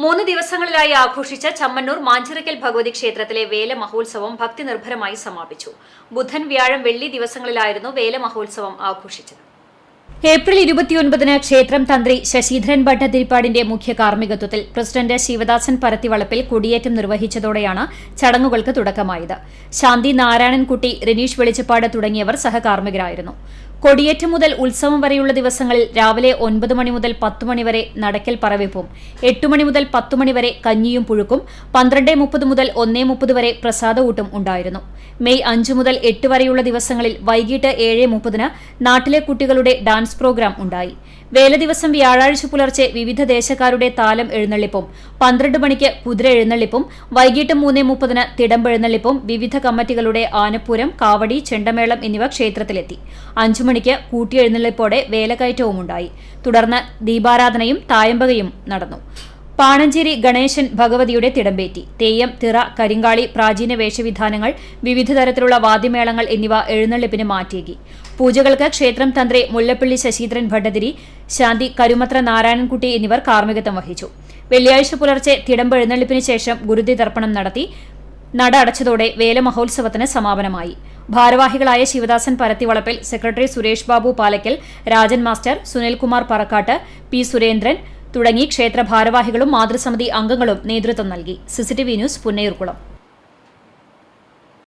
3 ദിവസങ്ങളിലായി ആഘോഷിച്ച ചമ്മന്നൂർ മാഞ്ചിറക്കൽ ഭഗവതി ക്ഷേത്രത്തിലെ വേല മഹോത്സവം ഭക്തിനിർഭരമായി സമാപിച്ചു. ബുധൻ, വ്യാഴം, വെള്ളി ദിവസങ്ങളിലായിരുന്നു വേല മഹോത്സവം ആഘോഷിച്ചത്. ഏപ്രിൽ 29-ന് ക്ഷേത്രം തന്ത്രി ശശീധരൻ ഭട്ടതിരിപ്പാടിന്റെ മുഖ്യ കാർമ്മികത്വത്തിൽ പ്രസിഡന്റ് ശിവദാസൻ പരത്തിവളപ്പിൽ കൊടിയേറ്റം നിർവഹിച്ചതോടെയാണ് ചടങ്ങുകൾക്ക് തുടക്കമായത്. ശാന്തി നാരായണൻകുട്ടി, റിനീഷ് വെളിച്ചപ്പാട് തുടങ്ങിയവർ സഹകാർമ്മികരായിരുന്നു. കൊടിയേറ്റം മുതൽ ഉത്സവം വരെയുള്ള ദിവസങ്ങളിൽ രാവിലെ 9 മണി മുതൽ 10 മണി വരെ നടക്കൽ പറവെപ്പും, 8 മണി മുതൽ 10 മണി വരെ കഞ്ഞിയും പുഴുക്കും, 12:30 മുതൽ 1:30 വരെ പ്രസാദഊട്ടും ഉണ്ടായിരുന്നു. മെയ് 5 മുതൽ 8 വരെയുള്ള ദിവസങ്ങളിൽ വൈകിട്ട് 7:30-ന് നാട്ടിലെ കുട്ടികളുടെ ഡാൻസ് പ്രോഗ്രാം ഉണ്ടായി. വേല ദിവസം വ്യാഴാഴ്ച പുലർച്ചെ വിവിധ ദേശക്കാരുടെ താലം എഴുന്നള്ളിപ്പും, 12 മണിക്ക് കുതിര എഴുന്നള്ളിപ്പും, വൈകിട്ട് 3:30-ന് തിടമ്പെഴുന്നള്ളിപ്പും, വിവിധ കമ്മിറ്റികളുടെ ആനപ്പൂരം, കാവടി, ചെണ്ടമേളം എന്നിവ ക്ഷേത്രത്തിലെത്തി. 5 മണിക്ക് കൂട്ടിയെഴുന്നള്ളിപ്പോടെ വേലക്കയറ്റവുമുണ്ടായി. തുടർന്ന് ദീപാരാധനയും തായമ്പകയും നടന്നു. പാണഞ്ചേരി ഗണേശൻ ഭഗവതിയുടെ തിടമ്പേറ്റി. തെയ്യം, തിറ, കരിങ്കാളി, പ്രാചീന വേഷവിധാനങ്ങൾ, വിവിധ തരത്തിലുള്ള വാദ്യമേളങ്ങൾ എന്നിവ എഴുന്നള്ളിപ്പിന് മാറ്റിയേകി. പൂജകൾക്ക് ക്ഷേത്രം തന്ത്രി മുല്ലപ്പള്ളി ശശീധരൻ ഭട്ടതിരി, ശാന്തി കരുമത്ര നാരായണൻകുട്ടി എന്നിവർ കാർമ്മികത്വം വഹിച്ചു. വെള്ളിയാഴ്ച പുലർച്ചെ തിടമ്പ് എഴുന്നള്ളിപ്പിന് ശേഷം ഗുരുതി തർപ്പണം നടത്തി. നട അടച്ചതോടെ വേല മഹോത്സവത്തിന് സമാപനമായി. ഭാരവാഹികളായ Sivadasan Parathivalappil, secretary Suresh Babu Palakkal, Rajan master, Sunilkumar Parakkat, P Surendran തുടങ്ങി ക്ഷേത്ര ഭാരവാഹികളും മാതൃസമിതി അംഗങ്ങളും നേതൃത്വം നൽകി. CCTV news, Punnayurkulam.